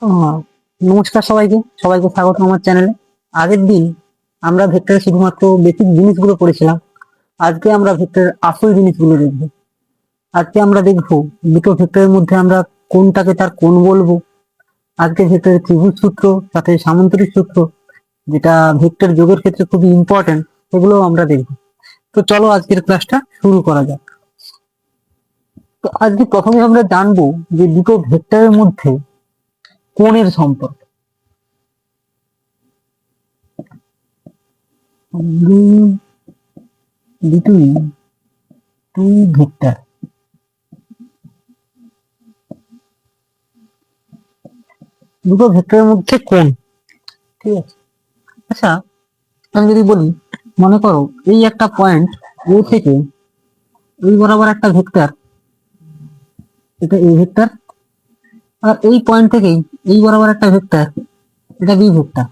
আহ, নমস্কার সবাইকে সবাইকে স্বাগত আমার চ্যানেলে। আগের দিন আমরা ভেক্টরের শুধুমাত্র বেসিক জিনিসগুলো পড়েছিলাম। আজকে আমরা ভেক্টরের আসল জিনিসগুলো দেখব। আজকে আমরা দেখব দুটো ভেক্টরের মধ্যে আমরা কোনটাকে তার কোণ বলবো। আজকে ভেক্টরের ত্রিভুজ সূত্র, সাথে সামান্তরিক সূত্র, যেটা ভেক্টর যোগের ক্ষেত্রে খুবই ইম্পর্টেন্ট, সেগুলো আমরা দেখব। তো চলো আজকের ক্লাসটা শুরু করা যাক। তো আজকে প্রথমে আমরা জানবো যে দুটো ভেক্টরের মধ্যে কোণের সম্পর্ক between two ভেক্টর। দুটো ভেক্টরের মধ্যে কোণ, ঠিক আছে। আচ্ছা, আমি যদি বলি, মনে করো এই একটা পয়েন্ট ও থেকে এই বরাবর একটা ভেক্টর, এটা এ ভেক্টর, আর এই পয়েন্ট থেকেই এই বরাবর একটা ভেক্টর, এটা বি ভেক্টর।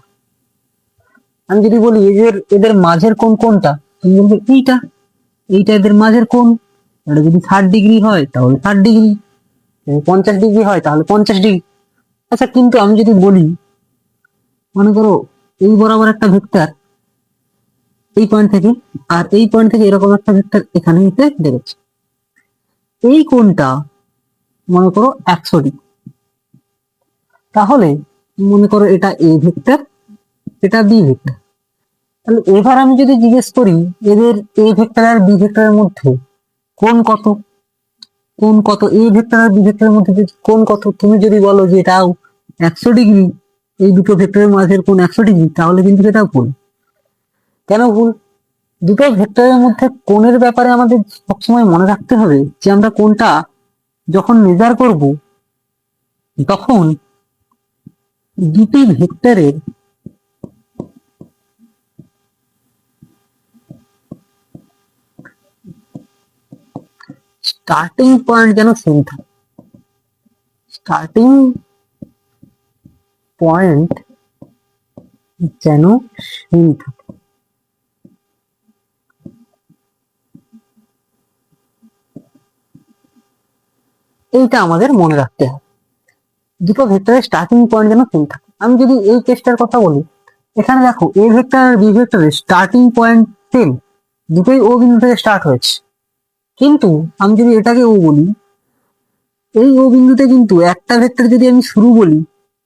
আমি যদি বলি এদের এদের মাঝের কোণ কোনটা, তুমি বলবে এইটা, এইটা এদের মাঝের কোণ। এটা যদি 60 ডিগ্রি হয় তাহলে 60 ডিগ্রি, 50 ডিগ্রি হয় তাহলে 50 ডিগ্রি। আচ্ছা, কিন্তু আমি যদি বলি, মনে করো এই বরাবর একটা ভেক্টর এই পয়েন্ট থেকে, আর এই পয়েন্ট থেকে এরকম একটা ভেক্টর এখানে এসে দেখেছে, এই কোণটা মনে করো 100 ডিগ্রি। তাহলে মনে করো এটা এ ভেক্টর, এটা বি ভেক্টর। তাহলে এবার আমি যদি জিজ্ঞেস করি এদের এ ভেক্টর আর বি ভেক্টরের মধ্যে কোণ কত, কোণ কত, এ ভেক্টর আর বি ভেক্টরের মধ্যে কোণ কত, তুমি যদি বলো যে এটাও 100 ডিগ্রি, এই দুটো ভেক্টরের মাঝের কোণ 100 ডিগ্রি, তাহলে কিন্তু সেটা ভুল। কেন ভুল? দুটো ভেক্টরের মধ্যে কোণের ব্যাপারে আমাদের সবসময় মনে রাখতে হবে যে আমরা কোণটা যখন মেজার করব, তখন দুটি ভেক্টরের স্টার্টিং পয়েন্ট যেন সেম থাকে। স্টার্টিং পয়েন্ট যেন সেম থাকে। এইটা আমাদের মনে রাখতে হবে, দুটো ভেক্টরের স্টার্টিং পয়েন্ট যেন সেম থাকে। আমি যদি এই কেসটার কথা বলি, এখানে দেখো এ ভেক্টর আর বি ভেক্টরের স্টার্টিং পয়েন্ট সেম, দুটোই ও বিন্দু থেকে স্টার্ট হয়েছে। কিন্তু আমি যদি এটাকে ও বলি, এই ও বিন্দুতে কিন্তু একটা ভেক্টর যদি আমি শুরু বলি,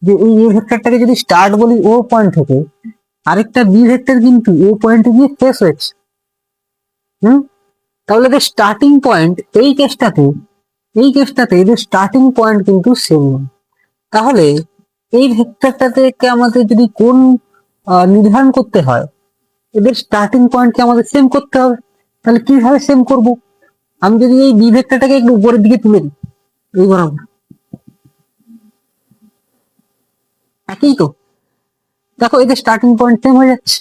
যে এই এ ভেক্টরটাকে যদি স্টার্ট বলি ও পয়েন্ট থেকে, আরেকটা বি ভেক্টর কিন্তু ও পয়েন্টে গিয়ে শেষ হয়েছে। হুম, তাহলে এদের স্টার্টিং পয়েন্ট এই কেসটাতে এদের স্টার্টিং পয়েন্ট কিন্তু সেম নয়। তাহলে এই ভেক্টরটা থেকে আমাদের যদি কোণ নির্ধারণ করতে হয়, এদের স্টার্টিং পয়েন্টকে আমাদের সেম করতে হবে। তাহলে কিভাবে সেম করব? আমি যদি এই বি ভেক্টরটাকে একটু উপরের দিকে তুলে দিই, এই বরাবর, একই তো। দেখো এদের স্টার্টিং পয়েন্ট সেম হয়ে যাচ্ছে।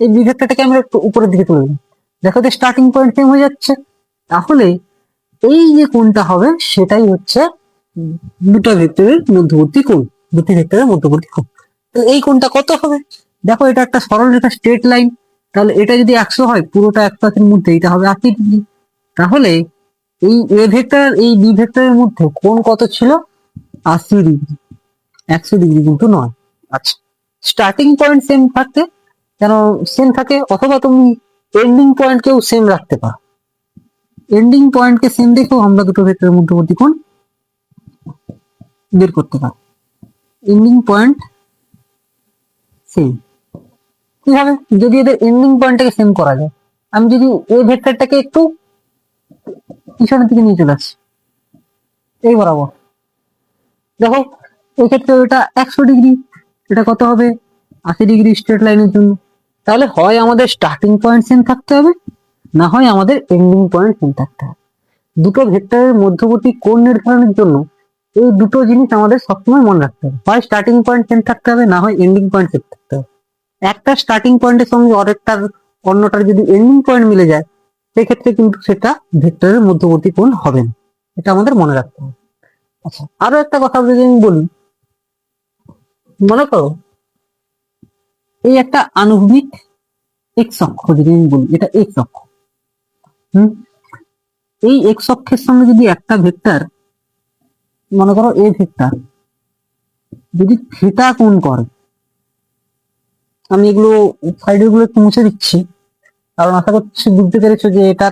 এই বি ভেক্টরটাকে আমরা একটু উপরের দিকে তুলে দিই, দেখো এদের স্টার্টিং পয়েন্ট সেম হয়ে যাচ্ছে। তাহলে এই যে কোণটা হবে সেটাই হচ্ছে দুটো ভেক্টরের মধ্যবর্তী কোণ, দুটি ভেক্টরের মধ্যবর্তী কোণ। তো এই কোণটা কত হবে? দেখো এটা একটা সরল রেখা, স্ট্রেট লাইন। তাহলে এটা যদি 100 হয়, পুরোটা 100 মধ্যে এটা হবে 80 ডিগ্রি। তাহলে এই এ ভেক্টর এই বি ভেক্টরের মধ্যে কোণ কত ছিল? 80 ডিগ্রি, 100 ডিগ্রি কিন্তু নয়। আচ্ছা, স্টার্টিং পয়েন্ট সেম থাকতে যেন সেম থাকে, অথবা তুমি এন্ডিং পয়েন্টকেও সেম রাখতে পারো। এন্ডিং পয়েন্টকে সেম রেখেও আমরা দুটো ভেক্টরের মধ্যবর্তী কোণ বের করতে পারি। এন্ডিং পয়েন্ট সেম কিভাবে? যদি এদের এন্ডিং পয়েন্টটাকে সেম করা যায়, আমি যদি এই ভেক্টরটাকে একটু পিছনের দিকে নিয়ে চলে আসি, এই বরাবর, দেখো এই ক্ষেত্রে ওটা 100 ডিগ্রি, এটা কত হবে? 80 ডিগ্রি স্ট্রেট লাইনের জন্য। তাহলে হয় আমাদের স্টার্টিং পয়েন্ট সেম থাকতে হবে, না হয় আমাদের এন্ডিং পয়েন্ট সেম থাকতে হবে। দুটো ভেক্টরের মধ্যবর্তী কোণ নির্ধারণের জন্য এই দুটো জিনিস আমাদের সবসময় মনে রাখতে হবে, হয় স্টার্টিং পয়েন্ট সেম থাকতে হবে, না হয় এন্ডিং পয়েন্ট সেম থাকতে হবে। একটা স্টার্টিং পয়েন্টের সঙ্গে অন্যটার যদি এন্ডিং পয়েন্ট মিলে যায়, সেক্ষেত্রে কিন্তু সেটা ভেক্টরের মধ্যবর্তী কোণ হবে না। এটা আমাদের মনে রাখতে হবে। আচ্ছা, আরো একটা কথা যদি আমি বলি, মনে করো এই একটা আনুভূমিক এক্স অক্ষ যদি আমি বলি, এটা এক্স অক্ষ। হম, এই এক্স অক্ষের সঙ্গে যদি একটা ভেক্টর, মনে করো এ ভেক্টর, যদি থিটা কোণ করে, আমি এগুলো সাইডের গুলো একটু মুছে দিচ্ছি, কারণ আশা করছি বুঝতে পেরেছো যে এটা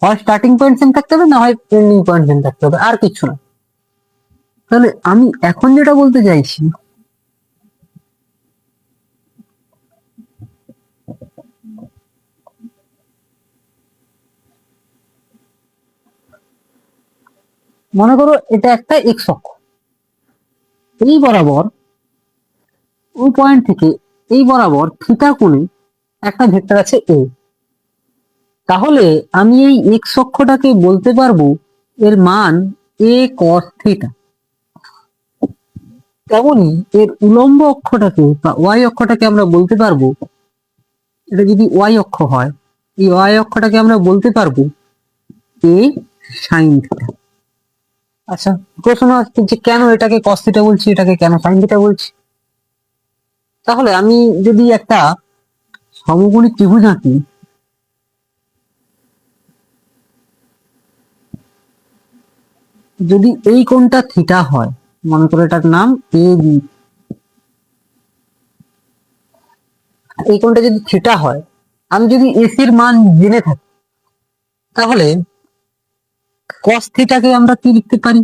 হয় স্টার্টিং পয়েন্ট সেম থাকতে হবে, না হয় এন্ডিং পয়েন্ট সেম থাকতে হবে, আর কিছু না। তাহলে আমি এখন যেটা বলতে চাইছি, মনে করো এটা একটা এক্স অক্ষ, এই বরাবর ওই পয়েন্ট থেকে এই বরাবর থিটা কোণে একটা ভেক্টর আছে এ। তাহলে আমি এই এক্স অক্ষটাকে বলতে পারবো এর মান এ কস থিটা। তেমনি এর উলম্ব অক্ষটাকে বা ওয়াই অক্ষটাকে আমরা বলতে পারবো, এটা যদি ওয়াই অক্ষ হয়, এই ওয়াই অক্ষটাকে আমরা বলতে পারবো এ সাইন থিটা। আচ্ছা, প্রশ্ন আসছে যে কেন এটাকে কস থিটা বলছি, এটাকে কেন সাইন থিটা বলছি। তাহলে আমি যদি একটা সমকোণী ত্রিভুজ আঁকি, যদি এই কোণটা থিটা হয়, মনে করো এটার নাম এ বি, এই কোণটা যদি থিটা হয়, আমি যদি এসির মান জেনে থাকি, তাহলে কস থিটাকে আমরা কি লিখতে পারি,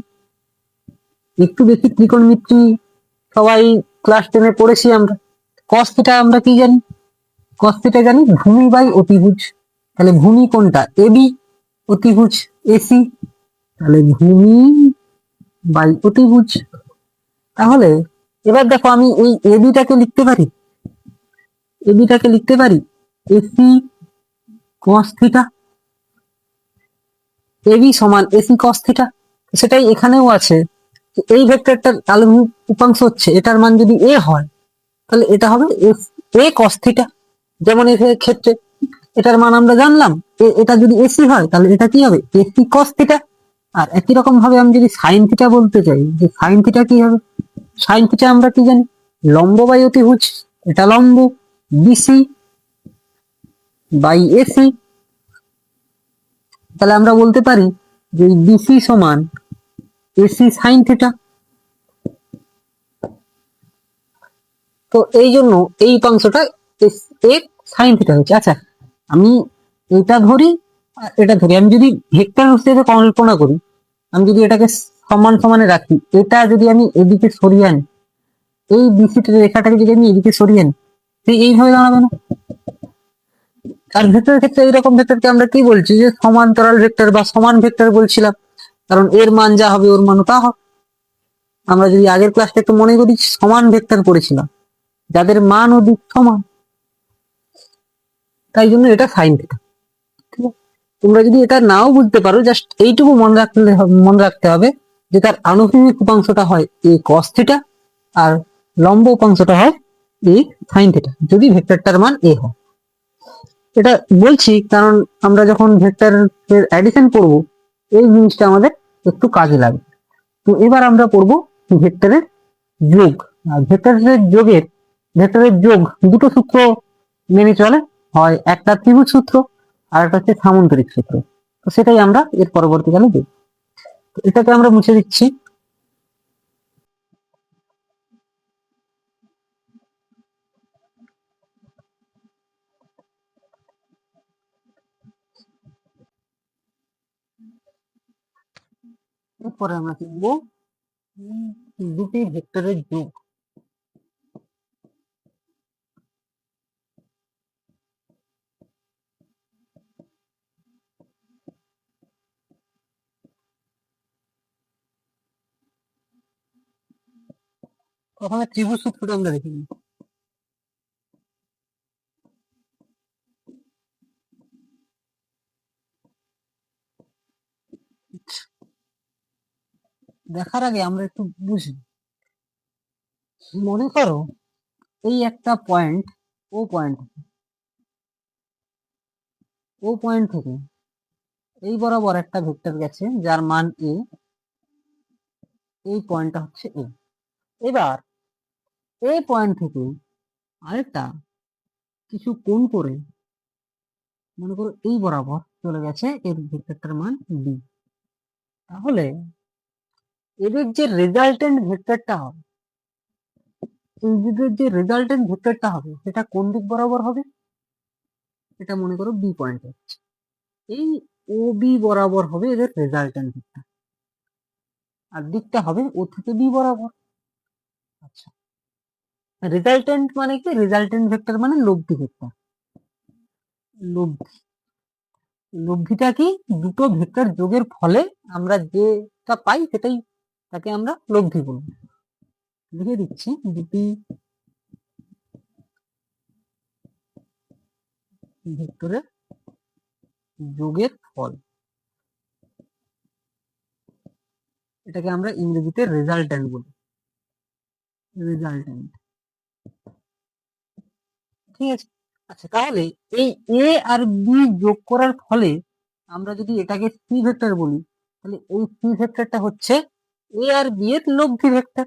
একটু বেশি ত্রিকোণমিতি সবাই ক্লাস 10-এ পড়েছি আমরা। কস থিটা আমরা কি জানি, কস থিটা জানি ভূমি বাই অতিভুজ। তাহলে ভূমি কোনটা, এবি, অতিভুজ এসি, তাহলে ভূমি বাই অতিভুজ। তাহলে এবার দেখো আমি এই এবিটাকে লিখতে পারি, এবিটাকে লিখতে পারি এসি কস থিটা, এবি সমান এসি কস থিটা। সেটাই এখানেও আছে, এই ভেক্টরটার আলম্বিক উপাংশ হচ্ছে, এটার মান যদি এ হয় তাহলে এটা হবে এ কস থিটা। যেমন এর ক্ষেত্রে এটার মান আমরা জানলাম, এটা যদি এসি হয় তাহলে এটা কি হবে এসি কস থিটা। আর একই রকম ভাবে আমি যদি সাইন থিটা বলতে চাই, যে সাইন থিটা কি হবে, সাইন থিটা আমরা কি জানি লম্ব বাই অতিভুজ, এটা লম্ব বিসি বাই এসি। তাহলে আমরা বলতে পারি যে বিসি সমান এসি সাইন থিটা। তো এই জন্য এই উপাংশটা এ সাইন থিটা হচ্ছে। আচ্ছা, আমি এটা ধরি আর এটা ধরি, আমি যদি ভেক্টর হিসেবে কল্পনা করি, আমি যদি এটাকে সমান সমানে রাখি, এটা যদি আমি এদিকে সরিয়ে আনি, এই বিসি রেখাটাকে যদি আমি এদিকে সরিয়ে আনি, এইভাবে দাঁড়াবে না। আর ভেক্টরের ক্ষেত্রে এইরকম ভেক্টরকে আমরা কি বলছি, যে সমান্তরাল ভেক্টর বা সমান ভেক্টর বলছিলাম, কারণ এর মান যা হবে ওর মানও তা হবে। আমরা যদি আগের ক্লাসটা একটু মনে করি, সমান ভেক্টর পড়েছিলাম যাদের মান ও দিক সমান, তাই জন্য এটা সাইন থিটা। ঠিক আছে, তোমরা যদি এটা নাও বুঝতে পারো, জাস্ট এইটুকু মনে রাখতে হবে যে তার আনুভূমিক উপাংশটা হয় এ কস থিটা, আর লম্ব উপাংশটা হয় এ সাইন থিটা, যদি ভেক্টরটার মান এ হয়। এটা বলছি কারণ আমরা যখন ভেক্টরের অ্যাডিশন করব, এই জিনিসটা আমাদের একটু কাজে লাগবে। তো এবার আমরা পড়ব ভেক্টরের যোগ। আর ভেক্টরের যোগ দুটো সূত্র মেনে চলে, হয় একটা ত্রিভুজ সূত্র আর একটা হচ্ছে সামান্তরিক সূত্র। তো সেটাই আমরা এর পরবর্তীকালে দেখব। তো এটাকে আমরা মুছে দিচ্ছি। এরপরে আমরা শিখবো দুটি ভেক্টরের যোগ। প্রথমে ত্রিভুজ সূত্রটা আমরা দেখে নিই। দেখার আগে আমরা একটু বুঝি। মনে করো এই একটা পয়েন্ট, ও পয়েন্ট, ও পয়েন্ট থেকে এই বরাবর একটা ভেক্টর গেছে যার মান এ, এই পয়েন্টটা হচ্ছে এ। এবার এই পয়েন্ট থেকে আরেকটা কিছু কোণ করে মনে করো এই বরাবর চলে গেছে এর ভেক্টরটার মান বি। তাহলে এদের যে রেজাল্টেন্ট ভেক্টরটা হবে, এই দুটোর যে রেজাল্টেন্ট ভেক্টরটা হবে সেটা কোন দিক বরাবর হবে, এটা মনে করো বি পয়েন্টে হচ্ছে, এই ও বি বরাবর হবে এদের রেজাল্টেন্ট ভেক্টর, আর দিকটা হবে ও থেকে বি বরাবর। আচ্ছা, রেজাল্টেন্ট মানে কি, রেজাল্টেন্ট ভেক্টর মানে লব্ধি ভেক্টর। লব্ধি, লব্ধিটা কি, দুটো ভেক্টর যোগের ফলে আমরা যেটা পাই সেটাই, তাকে আমরা লব্ধি বলবো। লিখে দিচ্ছি, দুটি ভেক্টরের যোগের ফল, এটাকে আমরা ইংরেজিতে রেজাল্টেন্ট বলি, রেজাল্টেন্ট। ঠিক আছে, আচ্ছা তাহলে এই এ আর বি যোগ করার ফলে আমরা যদি এটাকে সি ভেক্টর বলি, তাহলে এই সি ভেক্টরটা হচ্ছে এ আর বি এর লব্ধি ভেক্টর।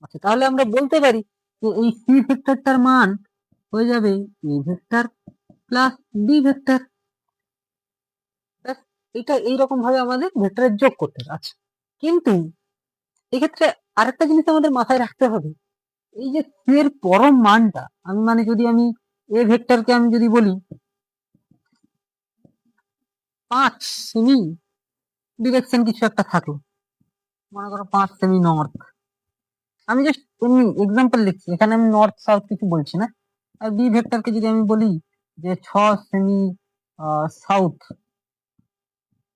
আচ্ছা তাহলে আমরা বলতে পারি যে এই সি ভেক্টরটার মান হয়ে যাবে A vector plus B vector. এটা এইরকম ভাবে আমাদের ভেক্টরের যোগ করতে হবে। আচ্ছা, কিন্তু এক্ষেত্রে আরেকটা জিনিস আমাদের মাথায় রাখতে হবে, এই যে সি এর পরম মানটা, আমি মানে যদি আমি এ ভেক্টরকে আমি যদি বলি 5 সেমি ডিরেকশন কিছু একটা থাকলো, মনে করো 5 সেমি নর্থ, আমি জাস্ট এমনি এক্সাম্পল লিখছি, এখানে আমি নর্থ সাউথ কিছু বলছি না। আর বি ভেক্টরকে যদি আমি বলি যে 6 সেমি সাউথ,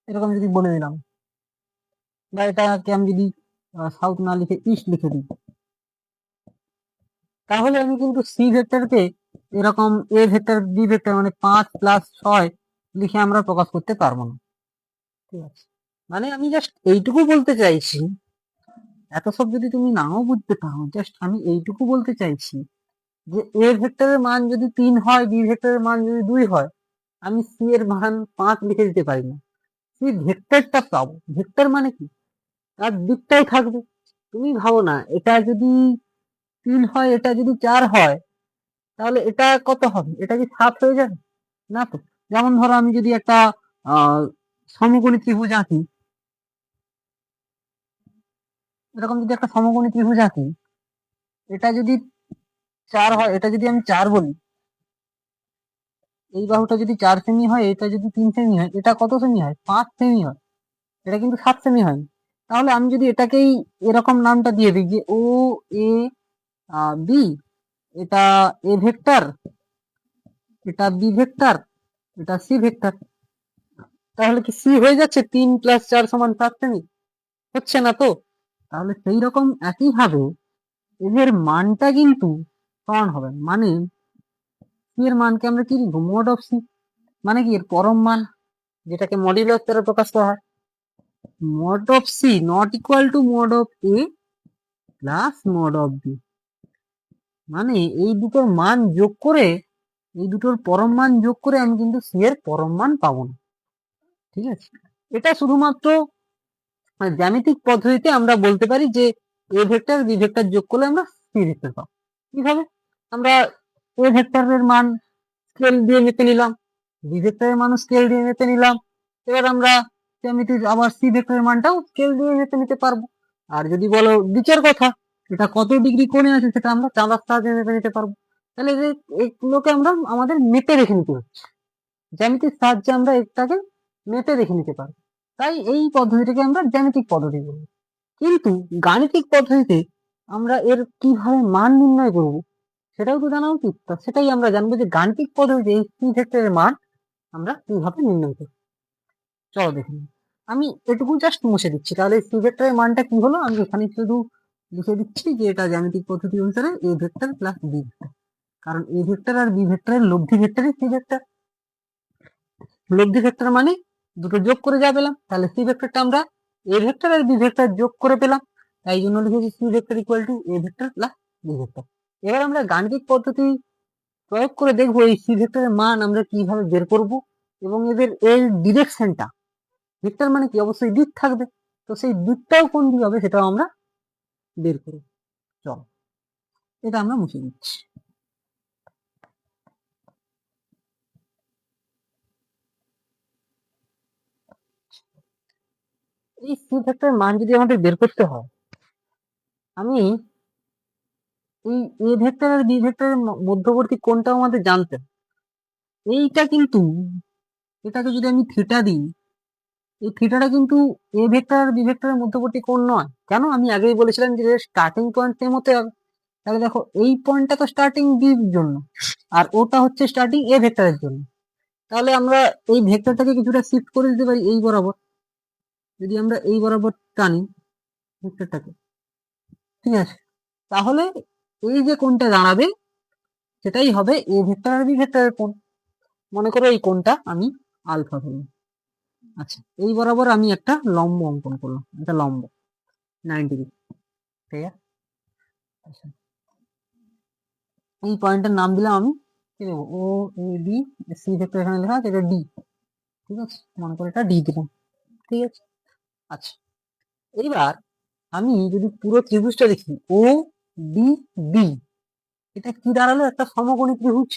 এরকম যদি বলে দিলাম, বা এটাকে আমি যদি সাউথ না লিখে ইস্ট লিখে দিই, তাহলে আমি কিন্তু সি ভেক্টরকে এরকম এ ভেক্টর বি ভেক্টর মানে 5+6 লিখে আমরা প্রকাশ করতে পারবো না। ঠিক আছে, মানে আমি জাস্ট এইটুকু বলতে চাইছি, এত সব যদি তুমি নাও বুঝতে পারো, জাস্ট আমি এইটুকু বলতে চাইছি যে এ ভেক্টরের মান যদি 3 হয়, বি ভেক্টরের মান যদি 2 হয়, আমি সি এর মান 5 লিখে দিতে পারি না। সি ভেক্টরটা পাবো, ভেক্টর মানে কি, তার দিকটাই থাকবে। তুমি ভাবো না, এটা যদি 3 হয়, এটা যদি 4 হয়, তাহলে এটা কত হবে, এটা কি 7 হয়ে যাবে না তো। যেমন ধরো আমি যদি একটা সমকোণী ত্রিভুজ আঁকি, এরকম যদি একটা সমকোণী ত্রিভুজ আঁকি, এটা যদি 4 হয়, এটা যদি আমি 4 বলি, এই বাহুটা যদি 4 সেমি হয়, এটা যদি 3 সেমি হয়, এটা কত সেমি হয়, 5 সেমি হয়, এটা কিন্তু 7 সেমি হয়। তাহলে আমি যদি এটাকেই এরকম নামটা দিয়ে দিই যে ও এ বি, এটা এ ভেক্টর, এটা বি ভেক্টর, এটা সি ভেক্টর, তাহলে কি সি হয়ে যাচ্ছে 3+4 = 7 সেমি? হচ্ছে না তো। তাহলে সেই রকম একই ভাবে এদের মানটা কিন্তু সমান হবে, মানে সি এর মানকে আমরা কি লিখবো, মড অফ সি, মানে কি এর পরম মান, যেটাকে মডিউলাস দ্বারা প্রকাশ করা হয়। Mod of C not equal to mod of A plus mod of B, মানে এই দুটোর মান যোগ করে, এই দুটোর পরম মান যোগ করে আমি কিন্তু সি এর পরম মান পাবো না। ঠিক আছে, এটা শুধুমাত্র জ্যামিতিক পদ্ধতিতে আমরা বলতে পারি যে এ ভেক্টর বি ভেক্টর যোগ করলে আমরা সি ভেক্টর পাবো। কিভাবে, আমরা এ ভেক্টরের মান স্কেল দিয়ে মেপে নিলাম, বি ভেক্টরের মান স্কেল দিয়ে মেপে নিলাম, এবার আমরা জ্যামিতির আবার সি ভেক্টরের মানটাও স্কেল দিয়ে মেপে নিতে পারবো। আর যদি বলো দিকের কথা, এটা কত ডিগ্রি কোণে আছে সেটা আমরা চাঁদার সাহায্যে মেপে নিতে পারবো। তাহলে এগুলোকে আমরা আমাদের মেপে রেখে নিতে হচ্ছে, জ্যামিতির সাহায্যে আমরা এটাকে মেপে রেখে নিতে পারবো। তাই এই পদ্ধতিটাকে আমরা জ্যামিতিক পদ্ধতি বলি। কিন্তু গাণিতিক পদ্ধতিতে আমরা এর কিভাবে মান নির্ণয় করব সেটাও তো জানা উচিত। তা সেটাই আমরা জানবো যে গাণিতিক পদ্ধতিতে এই সি ভেক্টরের মান আমরা কিভাবে নির্ণয় করব। চলো দেখে নিই। আমি এটুকু জাস্ট মুছে দিচ্ছি, তাহলে সি ভেক্টরের মানটা কি হলো, আমি এখানে শুধু লিখে দিচ্ছি যে এটা জ্যামিতিক পদ্ধতি অনুসারে A vector plus B vector, কারণ এ ভেক্টর আর বি ভেক্টরের লব্ধি ভেক্টরই সি ভেক্টর। লব্ধি ভেক্টর মানে দুটো যোগ করে যা পেলাম, তাহলে সি ভেক্টরটা আমরা এ ভেক্টর আর বি ভেক্টর যোগ করে পেলাম, তাই জন্য লিখেছি C vector equal to A vector plus B vector. এবার আমরা গাণিতিক পদ্ধতি প্রয়োগ করে দেখবো এই সি ভেক্টরের মান আমরা কিভাবে বের করব, এবং এদের এর ডিরেকশনটা, ভেক্টর মানে কি অবশ্যই দিক থাকবে, তো সেই দিকটাও কোন দিক হবে সেটাও আমরা বের করব। চলো এটা আমরা মুছে দিচ্ছি। এই সি ভেক্টরের মান যদি আমাদের বের করতে হয়, আমি এই এ ভেক্টর আর বি ভেক্টরের মধ্যবর্তী কোণটা আমাদের জানতে হবে। এইটা কিন্তু, এটাকে যদি আমি থিটা দিই, এই থিটাটা কিন্তু এ ভেক্টর আর বি ভেক্টরের মধ্যবর্তী কোণ নয়। কেন? আমি আগেই বলেছিলাম যে স্টার্টিং পয়েন্ট সেম হতে হবে। তাহলে দেখো এই পয়েন্টটা তো স্টার্টিং বির জন্য, আর ওটা হচ্ছে স্টার্টিং এ ভেক্টরের জন্য। তাহলে আমরা এই ভেক্টরটাকে কিছুটা শিফট করে দিতে পারি এই বরাবর। যদি আমরা এই বরাবর টানি ভেক্টরটাকে, ঠিক আছে, তাহলে এই যে কোণটা দাঁড়াবে সেটাই হবে এ ভেক্টর আর বি ভেক্টরের কোণ। মনে করো এই কোণটা আমি আলফা ধরলাম। আচ্ছা, এই বরাবর আমি একটা লম্ব অঙ্কন করলাম, একটা লম্ব 90 ডিগ্রি, ঠিক আছে। আচ্ছা, এই পয়েন্টের নাম দিলাম আমি কি দেবো, ও এ বি, সি ভেক্টর এখানে লেখা আছে, এটা ডি, ঠিক আছে, মনে করো এটা ডি দিলাম, ঠিক আছে। আচ্ছা, এইবার আমি যদি পুরো ত্রিভুজটা দেখি ও ডি বি, এটা কি দাঁড়ালো, একটা সমকোণী ত্রিভুজ।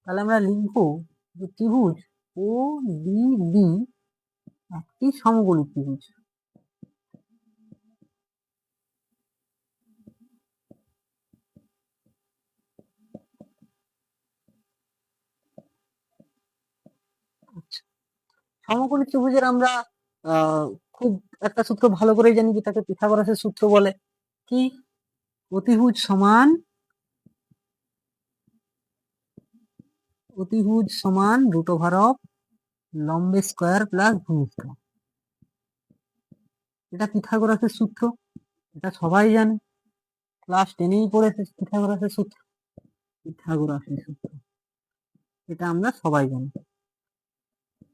তাহলে আমরা লিখবো যে ত্রিভুজ ও ডি বি একটি সমকোণী ত্রিভুজ। আচ্ছা, সমকোণী ত্রিভুজের আমরা খুব একটা সূত্র ভালো করে জানি, যেটাকে পিথাগোরাসের সূত্র বলে। কি? অতিভুজ সমান, অতিভুজ সমান রুট ওভার অফ লম্ব স্কোয়ার প্লাস ভূমি স্কোয়ার। এটা পিথাগোরাসের সূত্র, এটা সবাই জানে, ক্লাস 10এই পড়েছে পিথাগোরাসের সূত্র। পিথাগোরাসের সূত্র এটা আমরা সবাই জানি,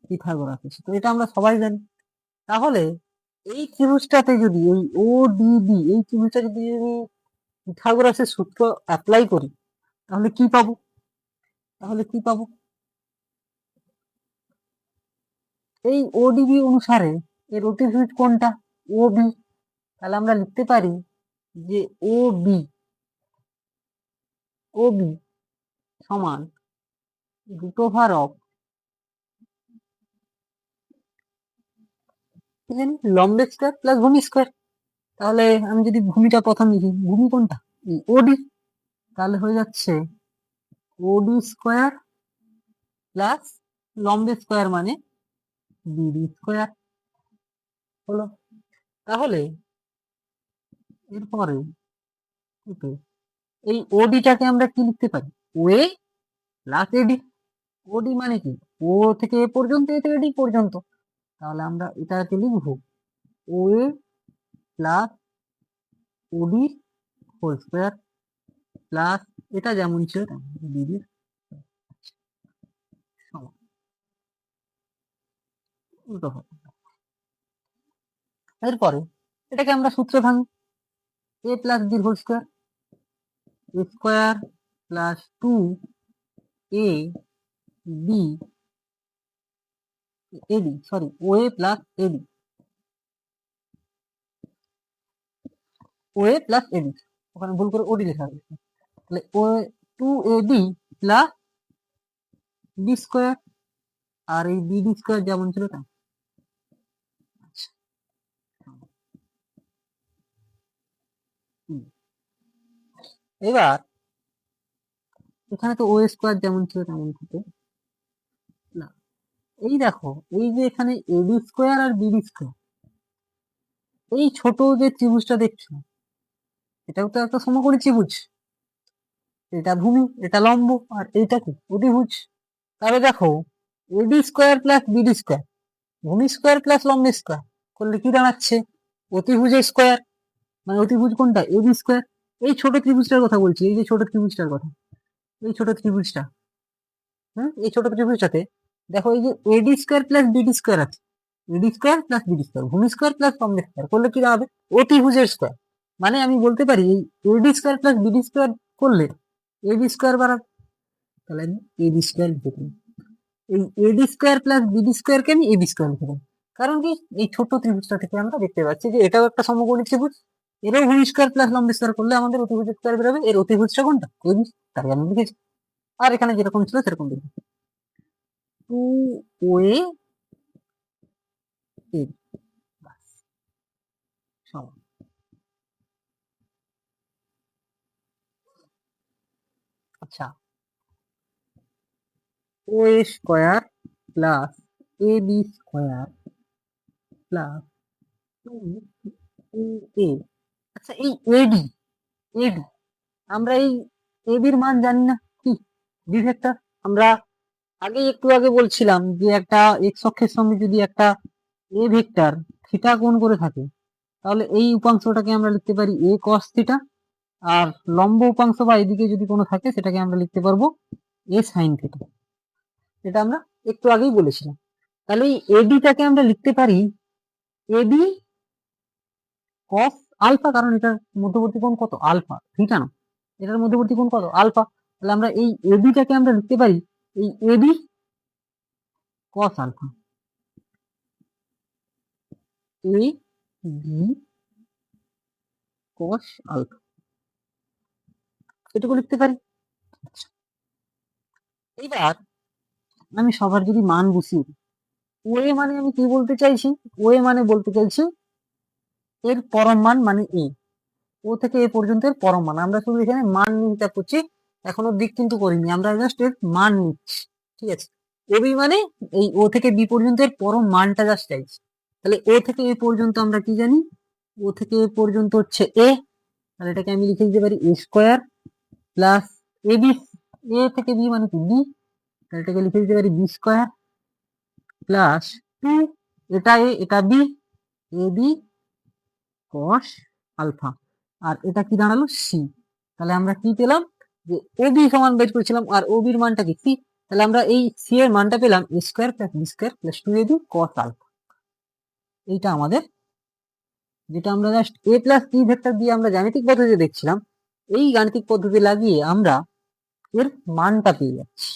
পিথাগোরাসের সূত্র এটা আমরা সবাই জানি। তাহলে এই ত্রিভুজটাতে যদি এই ও ডি বি, এই ত্রিভুজটা যদি আমি পিথাগোরাসের সূত্র অ্যাপ্লাই করি, তাহলে কি পাবো? তাহলে কি পাবো? এই ওডিবি অনুসারে এর অতিভুজ কোনটা? ও বি। তাহলে আমরা লিখতে পারি যে ও বি, ও বি সমান রুট ওভার অফ, কি জানি, লম্ব স্কোয়ার প্লাস ভূমি স্কোয়ার। তাহলে আমি যদি ভূমিটা প্রথম লিখি, ভূমি কোনটা? ওডি। তাহলে হয়ে যাচ্ছে ওডি স্কোয়ার প্লাস লম্ব স্কোয়ার মানে বিডি স্কোয়ার হলো। তাহলে এরপরে এই ওডিটাকে আমরা কি লিখতে পারি? ওয়ে প্লাস এডি। ওডি মানে কি? ও থেকে এ পর্যন্ত, এ থেকে ডি পর্যন্ত। তাহলে আমরা এটাকে লিখবো OA plus OD whole square plus, এটা যেমন ছিল তেমন বিডি সমান উল্টো হবে। এরপরে এটাকে আমরা সূত্রে ভাঙি, এ plus B whole square, A square plus 2 A B eddy, sorry OA plus eddy, OA plus এডি, ওখানে ভুল করে ওডি লেখা হয়েছে। তাহলে ও 2ab প্লাস বি স্কোয়ার, আর এই বিডি স্কোয়ার যেমন ছিল তেমন। আচ্ছা, এবার এখানে তো ও স্কোয়ার যেমন ছিল তেমন থাকে না। এই দেখো, এই যে এখানে এবি স্কোয়ার আর বিডি স্কোয়ার, এই ছোট যে ত্রিভুজটা দেখছো, এটাও তো একটা সমকোণী ত্রিভুজ। এটা ভূমি, এটা লম্ব, আর এইটা কি? অতিভুজ। তাহলে দেখো AB square plus BD square, ভূমি স্কোয়ার প্লাস লম্ব স্কোয়ার করলে কি দাঁড়াচ্ছে? অতিভুজের স্কোয়ার, মানে অতিভুজ কোনটা? AB square. এই ছোট ত্রিভুজটার কথা বলছি, এই যে ছোট ত্রিভুজটার কথা, এই ছোট ত্রিভুজটা, হ্যাঁ, এই ছোট ত্রিভুজটাতে দেখো এই যে AD square plus BD square আছে, AD square plus BD square, ভূমি স্কোয়ার প্লাস লম্ব স্কোয়ার করলে কি দাঁড়াবে? অতিভুজের স্কোয়ার। মানে আমি বলতে পারি এই AD square plus BD square করলে এবি স্কোয়ার বাড়াবে। তাহলে আমি এবি স্কোয়ার লিখে দিই। এই এডি স্কোয়ার প্লাস বিডি স্কোয়ারকে আমি এবি স্কোয়ার লিখে দিই। কারণ কি? এই ছোট ত্রিভুজটা থেকে আমরা দেখতে পাচ্ছি যে এটাও একটা সমকোণী ত্রিভুজ, এরও ভূমি স্কোয়ার প্লাস লম্ব স্কোয়ার করলে আমাদের অতিভুজ স্কোয়ার বেরোবে। এর অতিভুজটা কোনটা? এবি, তাই আমি লিখেছি। আর এখানে যেরকম ছিল সেরকম লিখি, 2a এবি সমান। আচ্ছা, ও এ square plus A B square plus এ। আচ্ছা, এই এডি এডি আমরা এই এবির মান জানি না কি, বি ভেক্টর। আমরা একটু আগে বলছিলাম যে একটা এক্স অক্ষের সঙ্গে যদি একটা এ ভেক্টর থিটা কোণ করে থাকে, তাহলে এই উপাংশটাকে আমরা লিখতে পারি এ কস থিটা, আর লম্ব উপাংশ বা এদিকে যদি কোনো থাকে সেটাকে আমরা লিখতে পারবো এ সাইন থিটা। এটা আমরা একটু আগেই বলেছিলাম। তাহলে এই এডিটাকে আমরা লিখতে পারি এবি কস আলফা, কারণ এটার মধ্যবর্তী কোণ কত, আলফা, থিটা না, এটার মধ্যবর্তী কোণ কত, আলফা। তাহলে আমরা এই এবিটাকে আমরা লিখতে পারি এই এবি কস আলফা, এ বি কস আলফা, এটুকু লিখতে পারি। এবার আমি সবার যদি মান বসিয়ে দিই, ওয়ে মানে আমি কি বলতে চাইছি, ওয়ে মানে বলতে চাইছি এর পরম মান মানে এ, ও থেকে এ পর্যন্ত এর পরম মান। আমরা শুধু এখানে মান নিতে করছি, এখনো দিক কিন্তু করিনি, আমরা জাস্ট এর মান নিচ্ছি, ঠিক আছে। এবি মানে এই ও থেকে বি পর্যন্ত এর পরম মানটা জাস্ট চাইছি। তাহলে ও থেকে এ পর্যন্ত আমরা কি জানি, ও থেকে এ পর্যন্ত হচ্ছে এ, তাহলে এটাকে আমি লিখে দিতে পারি এ স্কোয়ার প্লাস এ বি, এ থেকে বি মানে কি বি, তাহলে এটাকে লিখে দিতে পারি বি স্কোয়ার প্লাস টু, এটা এ এটা বি, এ বি কস আলফা, আর এটা কি দাঁড়ালো সি। তাহলে আমরা কি পেলাম, যে এ বি সমান বের করেছিলাম আর ও বির মানটা কি সি, তাহলে আমরা এই সি এর মানটা পেলাম A square plus B square plus two A B cos alpha. এইটা আমাদের, যেটা আমরা just A plus B vector দিয়ে আমরা জ্যামিতিক পদ্ধতি দেখছিলাম, এই গাণিতিক পদ্ধতি লাগিয়ে আমরা এর মানটা পেয়ে যাচ্ছি।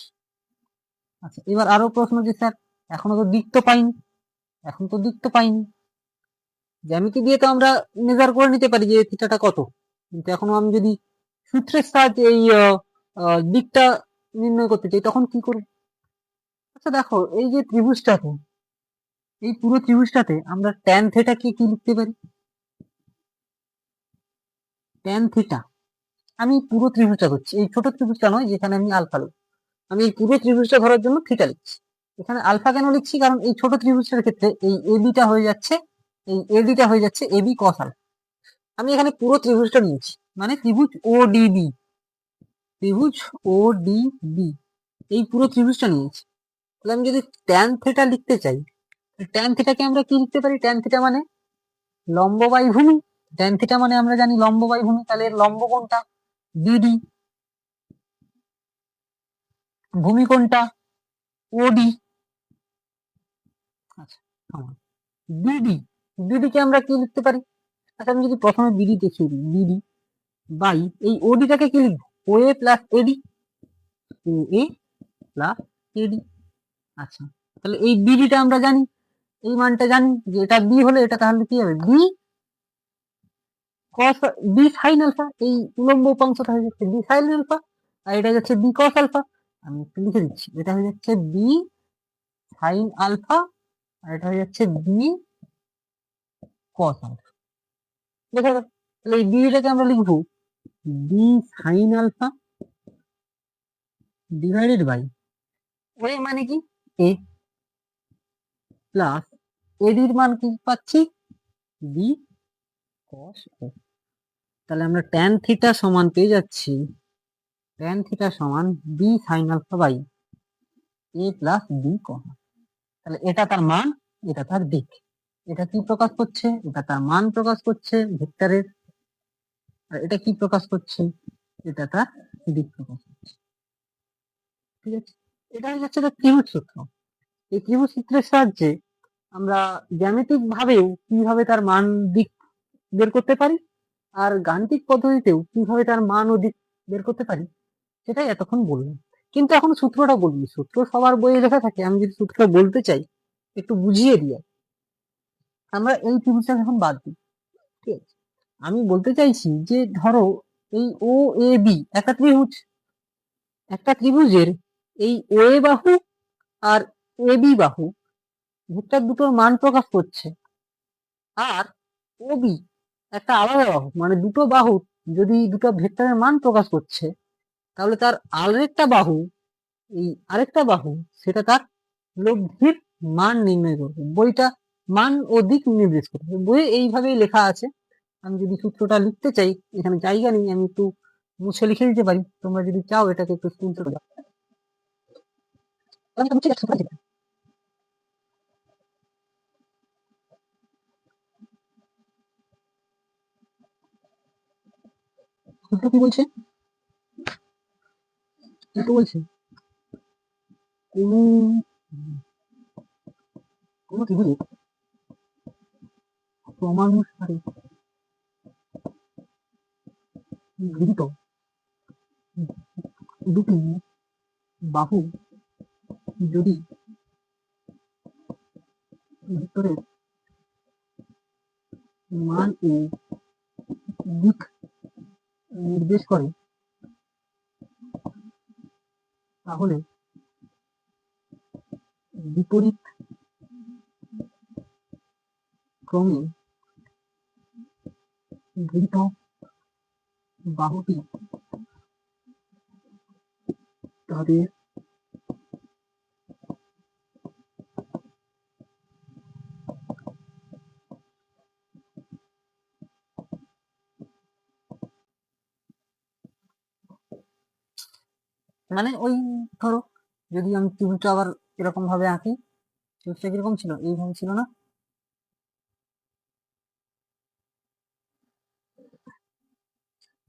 আচ্ছা, এবার আরো প্রশ্ন যে স্যার এখনো তো দিক তো পাইনি, এখন তো দিক তো পাইনি, জ্যামিতি দিয়ে তো আমরা মেজার করে নিতে পারি যে থিটাটা কত, কিন্তু এখনো আমি যদি সূত্রের সাহায্যে এই দিকটা নির্ণয় করতে চাই তখন কি করব। আচ্ছা দেখো, এই যে ত্রিভুজটাতে, এই পুরো ত্রিভুজটাতে আমরা ট্যান থিটা কি লিখতে পারি, ট্যান থিটা। আমি পুরো ত্রিভুজটা ধরছি, এই ছোট ত্রিভুজটা নয় যেখানে আমি আলফা লিখি, আমি এই পুরো ত্রিভুজটা ধরার জন্য থিটা লিখছি। এখানে আলফা কেন লিখছি, কারণ এই ছোট ত্রিভুজটার ক্ষেত্রে এই এবিটা হয়ে যাচ্ছে, এই এডিটা হয়ে যাচ্ছে এবি কস আলফা। আমি এখানে পুরো ত্রিভুজটা নিয়েছি, মানে ত্রিভুজ ও ডিবি, ত্রিভুজ ও ডিবি, এই পুরো ত্রিভুজটা নিয়েছি। তাহলে আমি যদি ট্যান থিটা লিখতে চাই, ট্যান থিটাকে আমরা কি লিখতে পারি, ট্যান থিটা মানে লম্ব বাই ভূমি, ট্যান থিটা মানে আমরা জানি লম্ব বাই ভূমি, তাহলে এর লম্ব কোনটা বিডি, ভূমি কোনটা ওডি। আচ্ছা, বিডি, বিডি কে আমরা কি লিখতে পারি, আচ্ছা আমি যদি প্রথমে বিডি দেখিয়ে দিই, বিডি বাই এই ওডিটাকে কি লিখবো, ও A plus eddy, O A plus এডি। আচ্ছা, তাহলে এই বিডিটা আমরা জানি, এই মানটা জানি যে এটা বি হলে এটা তাহলে কি হবে বি কস, বি সাইন আলফা, এই উলম্ব উপাংশটা হয়ে যাচ্ছে বি সাইন আলফা, আর এটা যাচ্ছে বি কস আলফা। আমি একটু লিখে দিচ্ছি, এটা হয়ে যাচ্ছে বি সাইন আলফা, আর এটা হয়ে যাচ্ছে বি কস আলফা। দেখা গেল, তাহলে এই বিটাকে আমরা লিখবো B sine alpha divided by ওয়ে মানে কি এ, প্লাস এডির মান কি পাচ্ছি বি কস ও। তাহলে আমরা ট্যান থিটা সমান পেয়ে যাচ্ছি, ট্যান থিটা সমান B sine alpha by A plus B cos. তাহলে এটা তার মান, এটা তার দিক, এটা কি প্রকাশ করছে, এটা তার মান প্রকাশ করছে ভেক্টরের, আর এটা কি প্রকাশ করছে, এটা তার দিক প্রকাশ করছে। ঠিক আছে, এটা হয়ে যাচ্ছে তার ত্রিভুজ সূত্র। এই ত্রিভুজ সূত্রের সাহায্যে আমরা জ্যামিতিক ভাবেও কিভাবে তার মান দিক বের করতে পারি, আর গাণিতিক পদ্ধতিতেও কিভাবে তার মান ও দিক বের করতে পারি, সেটাই এতক্ষণ বললাম। কিন্তু এখন সূত্রটা বলবি, সূত্র সবার বইয়ে লেখা থাকে, আমি যদি সূত্রটা বলতে চাই একটু বুঝিয়ে দিয়ে, আমরা এই ত্রিভুজটা এখন বাদ দিই, ঠিক আছে। আমি বলতে চাইছি যে ধরো এই ও এ বি একটা ত্রিভুজ, একটা ত্রিভুজের এই ও এ বাহু আর এ বি বাহু ভেক্টর দুটোর মান প্রকাশ করছে, আর ও বি একটা আলাদা বাহু, মানে দুটো বাহু যদি দুটো ভেক্টরের মান প্রকাশ করছে, তাহলে তার আরেকটা বাহু, এই আরেকটা বাহু সেটা তার লব্ধির মান নির্ণয় করবে, বইটা মান ও দিক নির্দেশ করবে, বইয়ে এইভাবেই লেখা আছে। আমি যদি সূত্রটা লিখতে চাই, এখানে জায়গা নেই, আমি একটু মুছে লিখে দিতে পারি, তোমরা যদি চাও এটাকে একটু স্ক্রিনশট দাও। সূত্র কি বলছে? সূত্র বলছে কোন কোন ত্রিভুজের ক্রমানুসারে ঘিরিত দুটি বাহু যদি ভেক্টরের মান ও দিক নির্দেশ করে, তাহলে বিপরীত ক্রমে ঘিরিত বাহুটি তাদের মানে ওই ধরো যদি আমি ত্রিভুজটা আবার এরকম ভাবে আঁকি, ত্রিভুজটা কিরকম ছিল, এইভাবে ছিল না?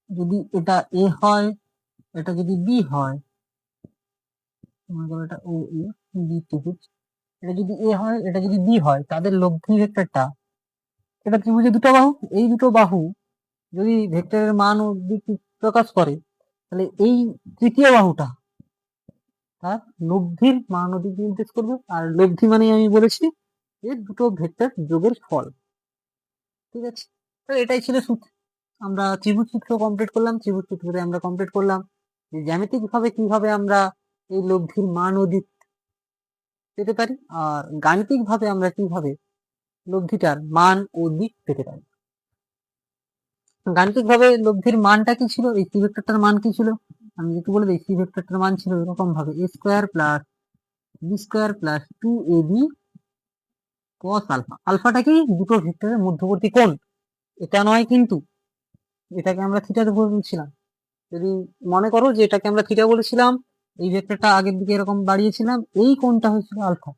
যদি এটা এ হয়, এটা যদি বি হয়, মনে করো এটা ও এ বি ত্রিভুজ, এটা যদি এ হয়, এটা যদি বি হয়, তাদের লব্ধি ভেক্টরটা, এটা ত্রিভুজের দুটো বাহু, এই দুটো বাহু যদি ভেক্টরের মান ও দিক প্রকাশ করে, তাহলে এই তৃতীয় বাহুটা তার লব্ধির মান ও দিক নির্দেশ করবে। আর লব্ধি মানে আমি বলেছি এর দুটো ভেক্টর যোগের ফল। ঠিক আছে, তো এটাই ছিল সূত্র। আমরা ত্রিভুজ সূত্র কমপ্লিট করলাম, ত্রিভুজ সূত্রে আমরা কমপ্লিট করলাম যে জ্যামিতিক ভাবে কিভাবে আমরা এই লব্ধির মান ও দিক পেতে পারি, আর গাণিতিক ভাবে আমরা কিভাবে লব্ধিটার মান ও দিক পেতে পারি। গাণিতিক ভাবে লব্ধির মানটা কি ছিল, এই সি ভেক্টরটার মান কি ছিল, আমি একটু বলে দিই। সি ভেক্টরটার মান ছিল এরকম ভাবে A square plus B square plus 2ab cos alpha. আলফাটা কি দুটো ভেক্টরের মধ্যবর্তী কোণ, এটা নয় কিন্তু, এটাকে আমরা থিটা বলছিলাম। যদি মনে করো যে এটাকে আমরা থিটা বলেছিলাম, এই ভেক্টরটা আগের দিকে এরকম বাড়িয়েছিলাম, এই কোণটা হয়েছিল আলফা।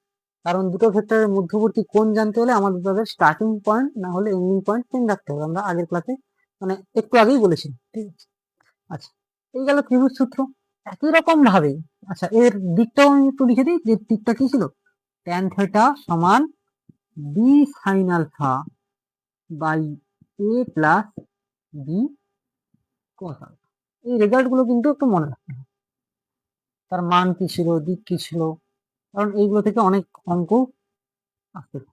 কারণ দুটো ভেক্টরের মধ্যবর্তী কোণ জানতে হলে আমাদের তাদের স্টার্টিং পয়েন্ট না হলে এন্ডিং পয়েন্ট চেঞ্জ রাখতে হবে, আমরা আগের ক্লাসে মানে একটু আগেই বলেছিলাম। ঠিক আছে, আচ্ছা, এই গেল ত্রিভুজ সূত্র। একই রকম ভাবে, আচ্ছা এর দিকটাও আমি একটু লিখে দিই, যে দিকটা কি ছিল, ট্যান থিটা সমান B sine alpha by A plus B cos alpha. এই রেজাল্ট গুলো কিন্তু একটু মনে রাখতে হবে, তার মান কি ছিল, দিক কি ছিল, কারণ এইগুলো থেকে অনেক অঙ্ক আসতে পারে।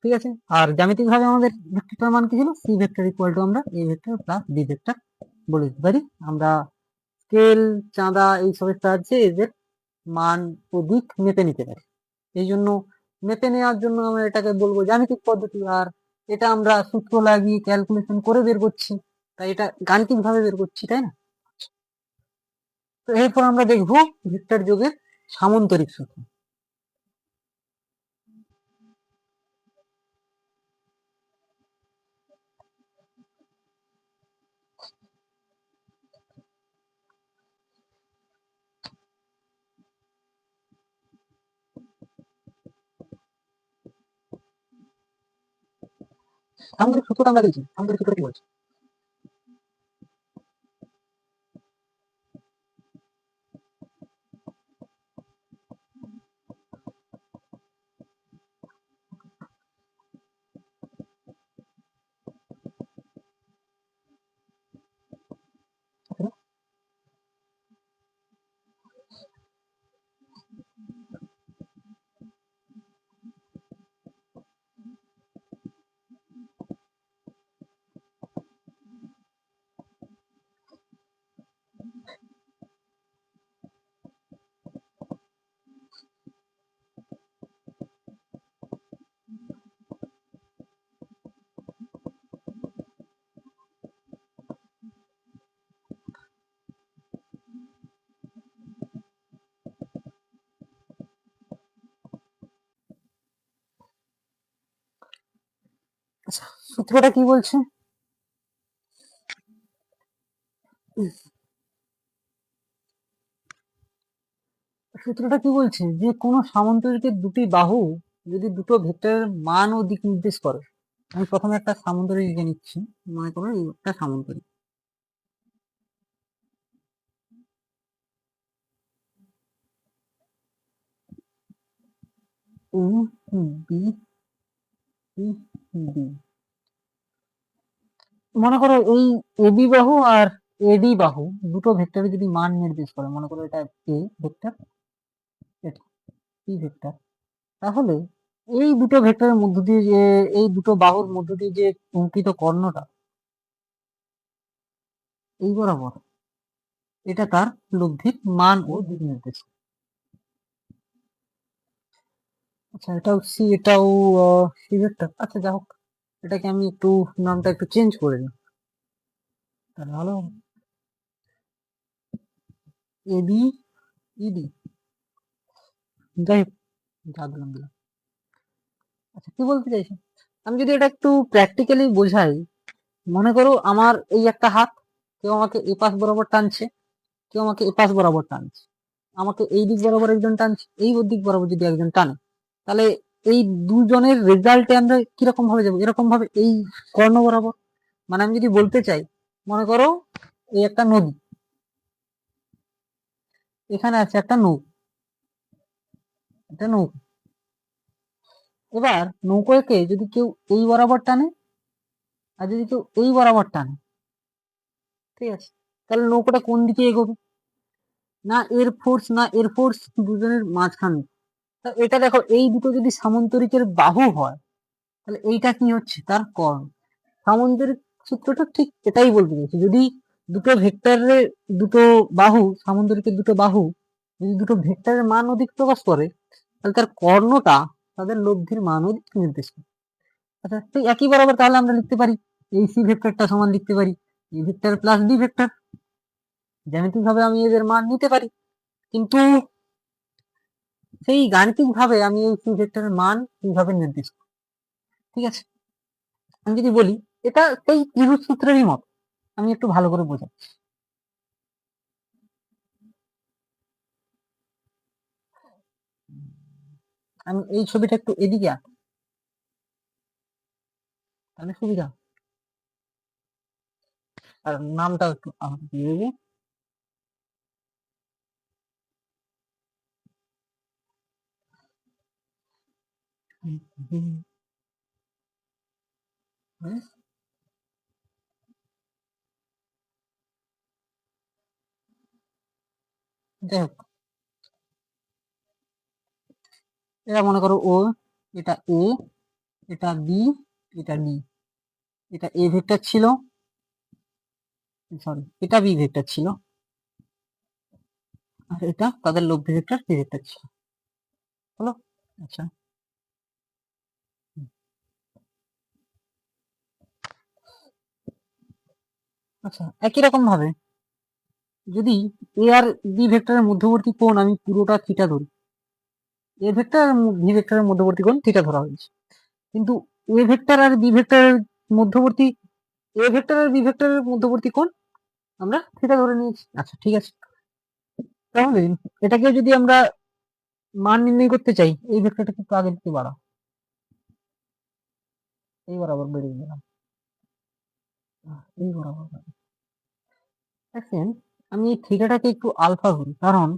ঠিক আছে, আর জ্যামিতিক ভাবে আমাদের ভেক্টরটার মান কি ছিল, সি ভেক্টর ইকুয়াল টু আমরা A vector plus B vector বলে দিতে পারি। আমরা স্কেল, চাঁদা এইসবের সাহায্যে এদের মান ও দিক মেপে নিতে পারি। এই জন্য মেপে নেওয়ার জন্য আমরা এটাকে বলবো জ্যামিতিক পদ্ধতি, আর এটা আমরা সূত্র লাগিয়ে ক্যালকুলেশন করে বের করছি, তাই এটা গাণিতিক ভাবে বের করছি, তাই না? তো এরপর আমরা দেখবো ভেক্টর যোগের সামান্তরিক সূত্র। সামান্তরিক সূত্রটা আমরা দেখছি, সামান্তরিক সূত্র কি বলছে, আচ্ছা, সূত্রটা কি বলছে? সূত্রটা কি বলছে যে কোনো সামান্তরিকের দুটি বাহু যদি দুটো ভেক্টরের মান ও দিক নির্দেশ করে। আমি প্রথমে একটা সামান্তরিক এঁকে নিচ্ছি, মনে করো এই একটা সামান্তরিক। ও বি সি ডি, মনে করো এই এবি বাহু আর এডি বাহু দুটো ভেক্টরের যদি মান নির্দেশ করে, মনে করো এটা এ ভেক্টর, এটা বি ভেক্টর, তাহলে এই দুটো ভেক্টরের মধ্য দিয়ে যে এই দুটো বাহুর মধ্য দিয়ে যে অঙ্কিত কর্ণটা এই বরাবর, এটা তার লব্ধির মান ও দিক নির্দেশ। আচ্ছা, এটাও সি, এটাও সি ভেক্টর। আচ্ছা যা হোক, এটাকে আমি একটু নামটা একটু চেঞ্জ করে নিই, তাহলে ভালো হবে। এ বি ইডি, যাই হোক, যা দিলাম দিলাম। আচ্ছা, কি বলতে চাইছি, আমি যদি এটা একটু প্র্যাকটিক্যালি বোঝাই, মনে করো আমার এই একটা হাত, কেউ আমাকে এ পাশ বরাবর টানছে, কেউ আমাকে এ পাশ বরাবর টানছে, আমাকে এই দিক বরাবর একজন টানছে, এই দিক বরাবর যদি একজন টানে, তাহলে এই দুজনের রেজাল্টে আমরা কিরকম ভাবে যাবো? এরকম ভাবে এই কর্ণ বরাবর। মানে আমি যদি বলতে চাই, মনে করো এই একটা নদী, এখানে আছে একটা নৌকা, একটা নৌকা। এবার নৌকোকে যদি কেউ এই বরাবর টানে আর যদি কেউ এই বরাবর টানে, ঠিক আছে, তাহলে নৌকাটা কোন দিকে এগোবে? না এর ফোর্স না এর ফোর্স, দুজনের মাঝখানে। তা এটা দেখো, এই দুটো যদি সামান্তরিকের বাহু হয়, তাহলে এইটা কি হচ্ছে? তার কর্ণ। সামান্তরিক সূত্রটা ঠিক এটাই বলতে চাইছি, যদি দুটো ভেক্টরের দুটো বাহু, সামান্তরিকের দুটো বাহু যদি দুটো ভেক্টরের মান ও দিক প্রকাশ করে, তাহলে তার কর্ণটা তাদের লব্ধির মান ও দিক নির্দেশ করে। আচ্ছা, তো একই বরাবর তাহলে আমরা লিখতে পারি এই সি ভেক্টরটা সমান লিখতে পারি A vector plus B vector. জ্যামিতিক ভাবে আমি এদের মান নিতে পারি, কিন্তু সেই গাণিতিক ভাবে আমি এই সি ভেক্টরের মান কিভাবে নির্দেশ করি? ঠিক আছে, আমি যদি বলি এটা সেই ত্রিভুজ সূত্রেরই মত, আমি একটু ভালো করে বোঝাচ্ছি। আমি এই ছবিটা একটু এদিকে আঁকি, তাহলে সুবিধা, আর নামটা একটু আমাকে দিয়ে দেবে। যাই হোক, এটা মনে করো ও, এটা এ, এটা বি, এটা ডি, এটা এ ভেক্টর ছিল, সরি এটা বি ভেক্টর ছিল, আর এটা তাদের লব্ধি ভেক্টর সি ভেক্টর ছিল। হলো? আচ্ছা, আচ্ছা, একই রকম ভাবে যদি এ আর বি ভেক্টরের মধ্যবর্তী কোণ আমি পুরোটা থিটা ধরি, এ ভেক্টর আর বি ভেক্টরের মধ্যবর্তী কোণ থিটা ধরা হয়েছে, কিন্তু এ ভেক্টর আর বি ভেক্টরের মধ্যবর্তী, এ ভেক্টর আর বি ভেক্টরের মধ্যবর্তী কোণ আমরা থিটা ধরে নিয়েছি। আচ্ছা ঠিক আছে, তাহলে এটাকে যদি আমরা মান নির্ণয় করতে চাই, এই ভেক্টরটা একটু আগের দিকে বাড়াও, এই বরাবর বেরিয়ে গেলাম, এই বরাবর দেখেন, আমি এই থিটাটাকে একটু আলফা ধরি, কারণ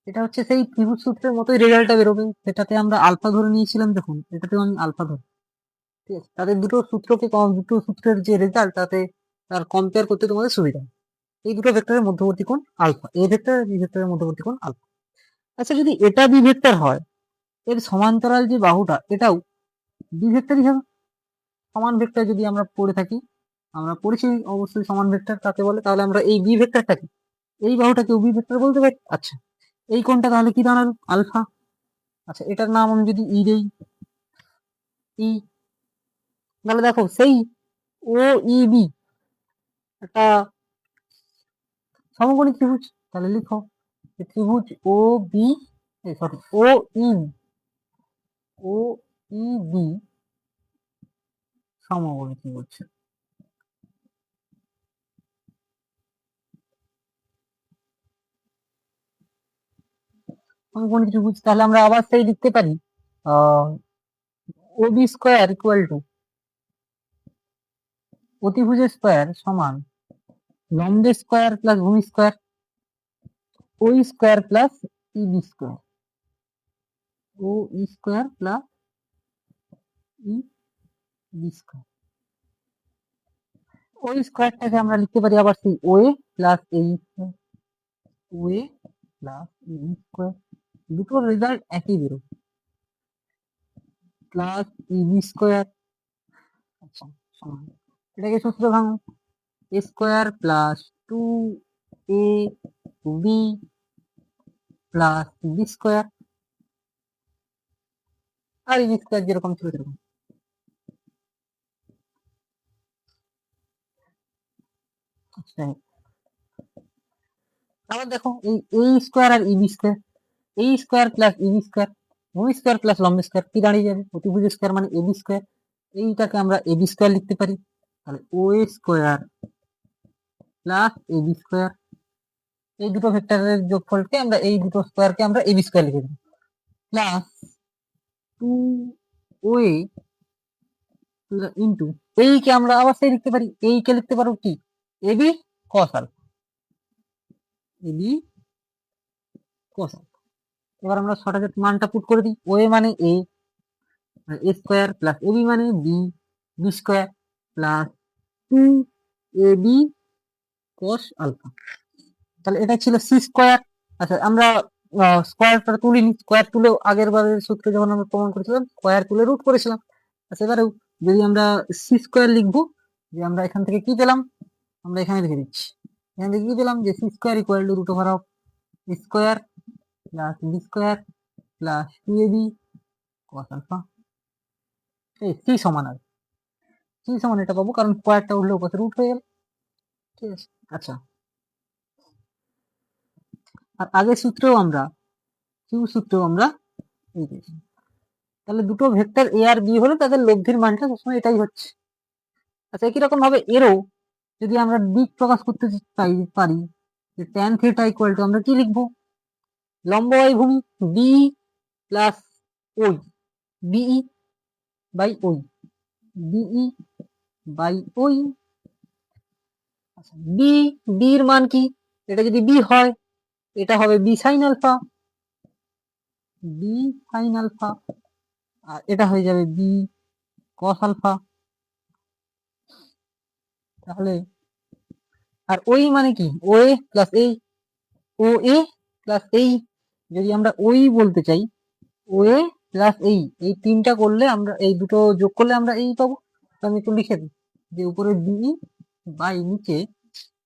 এটা হচ্ছে সেই ত্রিভুজ সূত্রের মতোই রেজাল্টটা বেরোবে, সেটাতে আমরা আলফা ধরে নিয়েছিলাম, দেখুন এটাতেও আমি আলফা ধরি। ঠিক আছে, তাদের দুটো সূত্রকে দুটো সূত্রের যে রেজাল্ট, তাতে তার কম্পেয়ার করতে তোমাদের সুবিধা হয়। এই দুটো ভেক্টরের মধ্যবর্তী কোণ আলফা, এ ভেক্টর আর বি ভেক্টরের মধ্যবর্তী কোণ আলফা। আচ্ছা, যদি এটা বি ভেক্টর হয়, এর সমান্তরাল যে বাহুটা এটাও বি ভেক্টরই হবে। সমান ভেক্টর যদি আমরা পড়ে থাকি, আমরা পড়েছি অবশ্যই সমান ভেক্টর কাকে বলে, তাহলে আমরা এই বি ভেক্টরটাকে, এই বাহুটাকে বি ভেক্টর বলতে পারি। আচ্ছা, এই কোণটা তাহলে কি দাঁড়ালো? আলফা। আচ্ছা, এটার নাম আমি যদি ই দেই, ই, তাহলে দেখো সেই ও ই বি একটা সমকোণী ত্রিভুজ। তাহলে লিখো ত্রিভুজ ও বি, সরি ও ই, ও ই বি সমবর্তী বলছে। আমি কোনো কিছু বুঝছি, তাহলে আমরা আবার সেই লিখতে পারি O B square equal to অতিভুজের স্কোয়ার সমান লম্বের স্কোয়ার প্লাস ভূমি square O square plus EB square, O square plus E B square. O স্কোয়ারটাকে আমরা লিখতে পারি আবার সেই O A plus A square, O A plus E square, দুটোর রেজাল্ট একই বেরোবে, প্লাস ইবি স্কোয়ার। আচ্ছা সমান, এটাকে সূত্র ভাঙো, এ square plus two A B plus B square, R ইবি square যেরকম ছিল সেরকম। আচ্ছা আবার দেখো এই এ স্কোয়ার আর ইবি স্কোয়ার, এ স্কোয়ার প্লাস ইবি স্কোয়ার, ভূমি স্কোয়ার প্লাস লম্ব স্কোয়ার কি দাঁড়িয়ে যাবে, অতিভুজ স্কোয়ার মানে এবি স্কোয়ার, এইটাকে আমরা এবি স্কোয়ার লিখতে পারি। তাহলে ও এ স্কোয়ার প্লাস এবি স্কোয়ার, এই দুটো ভেক্টরের যোগফলকে আমরা, এই দুটো স্কোয়ারকে আমরা এবি স্কোয়ার লিখে দিই, প্লাস টু ও এ ইন্টু এইকে আমরা আবার সেই লিখতে পারি, এইকে লিখতে পারো কি AB cos alpha, AB cos alpha. এবার আমরা শর্টকাট মানটা পুট করে দিই, ও এ মানে এ স্কোয়ার প্লাস এবি মানে B, B square plus two A B cos alpha. তাহলে এটা ছিল সি স্কোয়ার। আচ্ছা আমরা স্কোয়ারটা তুলিনি, স্কোয়ার তুলেও আগের বারের সূত্রে যখন আমরা প্রমাণ করেছিলাম স্কোয়ার তুলে রুট করেছিলাম। আচ্ছা এবারেও যদি আমরা সি স্কোয়ার লিখবো, যে আমরা এখান থেকে কি পেলাম, আমরা এখানে লিখে দিচ্ছি, এখান থেকে কি পেলাম যে C square equal to root over of square plus B square plus two A B cos alpha, এই সি সমান, আর সি সমান এটা পাবো কারণ স্কোয়ারটা উঠলে উপরে রুট হয়ে গেল। ঠিক আছে, আচ্ছা আর আগের সূত্রেও আমরা কিউ সূত্রেও আমরা এই পেয়েছি। তাহলে দুটো ভেক্টর এ আর বি হলে তাদের লব্ধির মানটা সবসময় এটাই হচ্ছে। আচ্ছা একই রকম ভাবে এরও যদি আমরা দিক প্রকাশ করতে পারি যে ট্যান থিটা ইকুয়াল টু আমরা কি লিখবো, লম্ব বাই ভূমি B plus OE, BE by OE, BE by OE. B, B এর মান কি, এটা যদি বি হয় এটা হবে B sine alpha, B sine alpha, আর এটা হয়ে যাবে বি কস আলফা। তাহলে আর ওই মানে কি, ও এ প্লাস এই, ও এ প্লাস এই, যদি আমরা ওই বলতে চাই ও এ প্লাস এই তিনটা করলে আমরা, এই দুটো যোগ করলে আমরা এই পাবো। আমি একটু লিখে দিই যে উপরে বিই বাই নিচে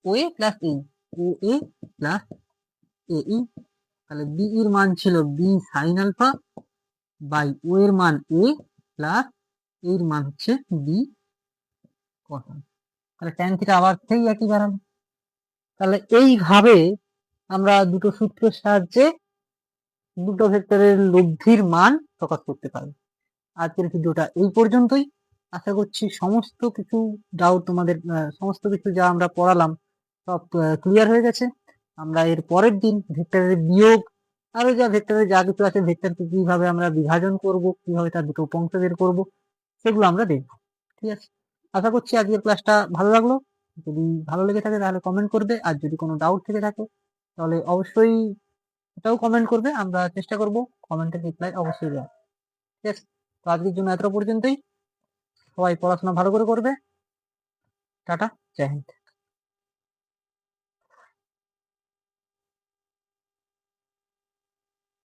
ও এ প্লাস এই, ও এ প্লাস এই। তাহলে বি এর মান ছিল বি সাইন আলফা বাই ও এর মান এ প্লাস এর মান হচ্ছে বি কস আলফা। তাহলে ট্যান থিটা আবার সেই একই বাড়ালো। তাহলে এইভাবে আমরা দুটো সূত্রের সাহায্যে দুটো ভেক্টরের লব্ধির মান প্রকাশ করতে পারি। আজকের ভিডিওটা এই পর্যন্তই। আশা করছি সমস্ত কিছু ডাউট তোমাদের, সমস্ত কিছু যা আমরা পড়ালাম সব ক্লিয়ার হয়ে গেছে। আমরা এর পরের দিন ভেক্টরের বিয়োগ, আরো যা ভেক্টরের যা কিছু আছে, ভেক্টরকে কিভাবে আমরা বিভাজন করব, কিভাবে তার দুটো উপাংশ বের করব, সেগুলো আমরা দেখব। ঠিক আছে, আশা করছি আজকের ক্লাসটা ভালো লাগলো। যদি ভালো লেগে থাকে তাহলে কমেন্ট করবে, আর যদি কোনো ডাউট থেকে থাকে তাহলে অবশ্যই এটাও কমেন্ট করবে, আমরা চেষ্টা করব কমেন্টের রিপ্লাই অবশ্যই দেওয়ার। ঠিক আছে, তো আজকের জন্য এত পর্যন্তই। সবাই পড়াশোনা ভালো করে করবে। টাটা, জয় হিন্দ।